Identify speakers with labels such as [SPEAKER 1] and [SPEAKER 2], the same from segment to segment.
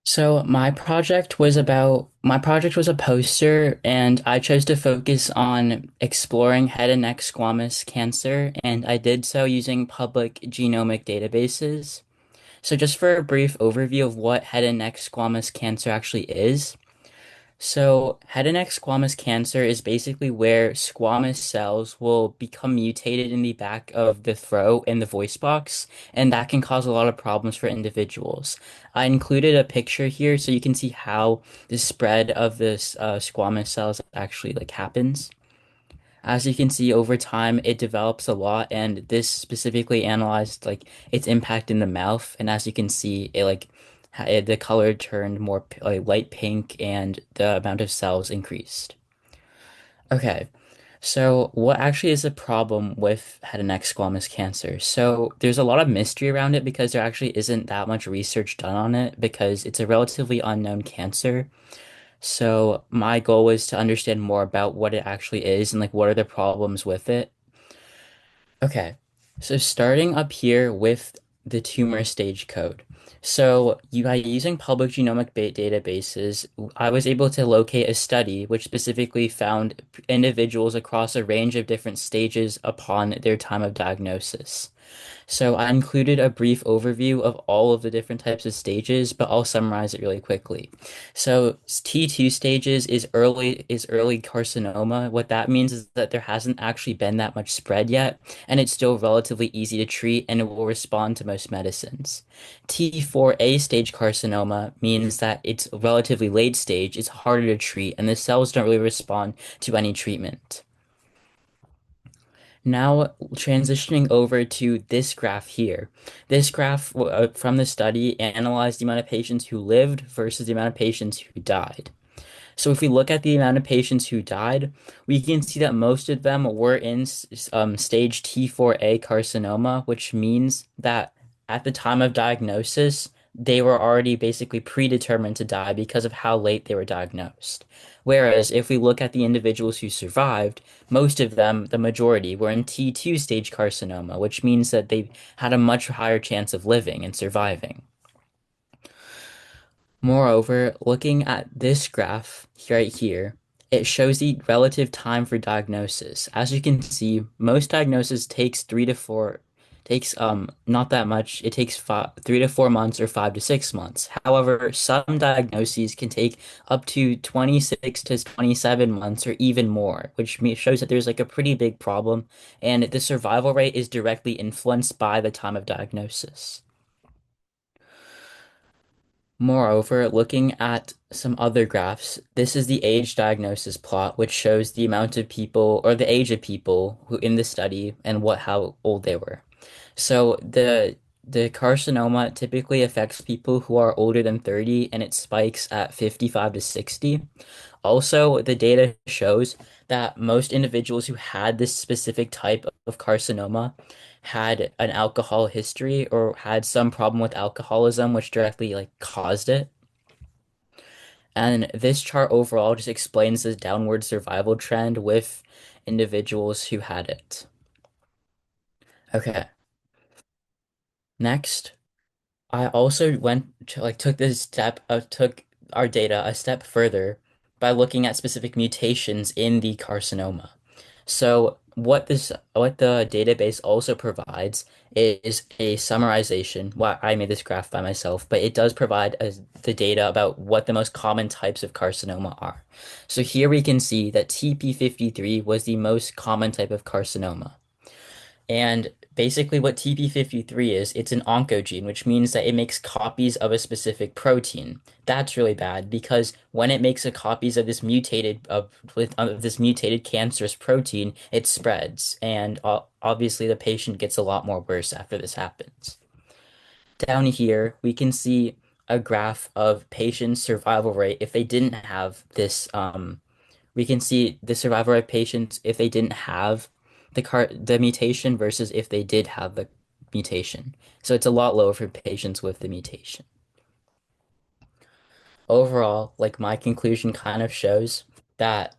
[SPEAKER 1] So my project was a poster and I chose to focus on exploring head and neck squamous cancer and I did so using public genomic databases. So just for a brief overview of what head and neck squamous cancer actually is. So, head and neck squamous cancer is basically where squamous cells will become mutated in the back of the throat and the voice box, and that can cause a lot of problems for individuals. I included a picture here so you can see how the spread of this squamous cells actually happens. As you can see over time, it develops a lot, and this specifically analyzed its impact in the mouth. And as you can see, the color turned more light pink, and the amount of cells increased. Okay, so what actually is the problem with head and neck squamous cancer? So there's a lot of mystery around it because there actually isn't that much research done on it because it's a relatively unknown cancer. So my goal was to understand more about what it actually is and what are the problems with it. Okay, so starting up here with the tumor stage code. So you by using public genomic databases, I was able to locate a study which specifically found individuals across a range of different stages upon their time of diagnosis. So I included a brief overview of all of the different types of stages, but I'll summarize it really quickly. So T2 stages is early carcinoma. What that means is that there hasn't actually been that much spread yet, and it's still relatively easy to treat and it will respond to most medicines. T4A stage carcinoma means that it's relatively late stage, it's harder to treat, and the cells don't really respond to any treatment. Now transitioning over to this graph here. This graph from the study analyzed the amount of patients who lived versus the amount of patients who died. So if we look at the amount of patients who died, we can see that most of them were in stage T4A carcinoma, which means that at the time of diagnosis, they were already basically predetermined to die because of how late they were diagnosed. Whereas if we look at the individuals who survived, most of them, the majority, were in T2 stage carcinoma, which means that they had a much higher chance of living and surviving. Moreover, looking at this graph right here, it shows the relative time for diagnosis. As you can see, most diagnosis takes takes not that much. It takes 3 to 4 months or 5 to 6 months. However, some diagnoses can take up to 26 to 27 months or even more, which shows that there's a pretty big problem, and the survival rate is directly influenced by the time of diagnosis. Moreover, looking at some other graphs, this is the age diagnosis plot, which shows the amount of people or the age of people who in the study and how old they were. So the carcinoma typically affects people who are older than 30 and it spikes at 55 to 60. Also, the data shows that most individuals who had this specific type of carcinoma had an alcohol history or had some problem with alcoholism, which directly caused it. And this chart overall just explains the downward survival trend with individuals who had it. Okay, next. I also took this step took our data a step further by looking at specific mutations in the carcinoma. So what the database also provides is a summarization. Well, I made this graph by myself, but it does provide the data about what the most common types of carcinoma are. So here we can see that TP53 was the most common type of carcinoma. And basically what TP53 is, it's an oncogene, which means that it makes copies of a specific protein. That's really bad because when it makes a copies of this mutated cancerous protein, it spreads, and obviously the patient gets a lot more worse after this happens. Down here, we can see a graph of patients' survival rate if they didn't have this we can see the survival rate patients if they didn't have the mutation versus if they did have the mutation. So it's a lot lower for patients with the mutation. Overall, my conclusion kind of shows that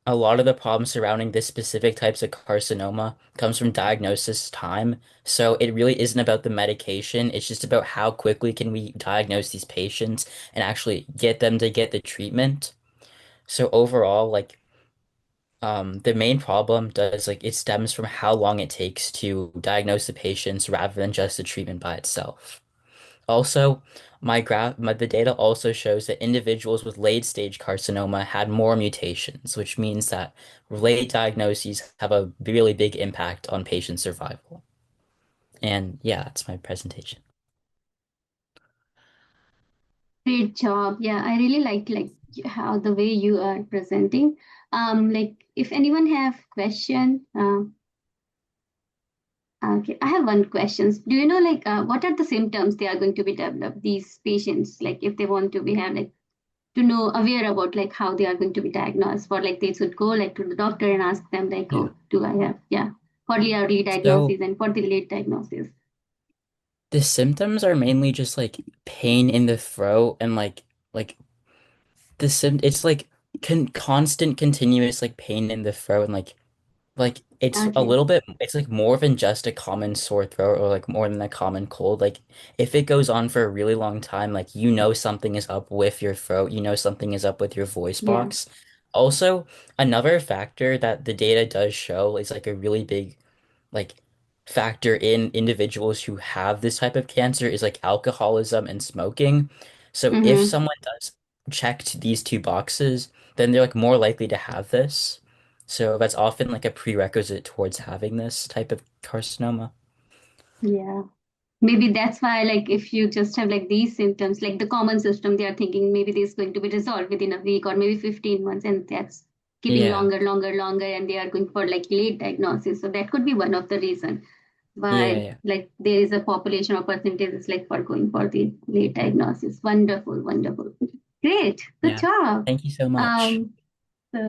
[SPEAKER 1] a lot of the problems surrounding this specific types of carcinoma comes from diagnosis time. So it really isn't about the medication. It's just about how quickly can we diagnose these patients and actually get them to get the treatment. So overall, like the main problem does like it stems from how long it takes to diagnose the patients rather than just the treatment by itself. Also, the data also shows that individuals with late stage carcinoma had more mutations, which means that late diagnoses have a really big impact on patient survival. And yeah, that's my presentation.
[SPEAKER 2] Great job. Yeah, I really like how the way you are presenting. Like if anyone have question, okay, I have one question. Do you know like what are the symptoms they are going to be developed these patients? Like if they want to be have like to know aware about like how they are going to be diagnosed, or like they should go like to the doctor and ask them like,
[SPEAKER 1] Yeah.
[SPEAKER 2] oh, do I have for the early
[SPEAKER 1] So
[SPEAKER 2] diagnosis and for the late diagnosis?
[SPEAKER 1] the symptoms are mainly just like pain in the throat and like it's like constant continuous like pain in the throat and like it's a
[SPEAKER 2] Okay.
[SPEAKER 1] little bit it's like more than just a common sore throat or like more than a common cold. Like if it goes on for a really long time, like you know something is up with your throat, you know something is up with your voice
[SPEAKER 2] Yeah.
[SPEAKER 1] box. Also, another factor that the data does show is like a really big like factor in individuals who have this type of cancer is like alcoholism and smoking. So if
[SPEAKER 2] Mm-hmm.
[SPEAKER 1] someone does checked these two boxes, then they're like more likely to have this. So that's often like a prerequisite towards having this type of carcinoma.
[SPEAKER 2] Yeah. Maybe that's why like if you just have like these symptoms, like the common system, they are thinking maybe this is going to be resolved within a week or maybe 15 months, and that's keeping
[SPEAKER 1] Yeah.
[SPEAKER 2] longer, and they are going for like late diagnosis. So that could be one of the reason
[SPEAKER 1] Yeah,
[SPEAKER 2] why
[SPEAKER 1] yeah.
[SPEAKER 2] like there is a population or percentage is like for going for the late diagnosis. Wonderful, wonderful. Great, good
[SPEAKER 1] Yeah.
[SPEAKER 2] job.
[SPEAKER 1] Thank you so
[SPEAKER 2] Um,
[SPEAKER 1] much.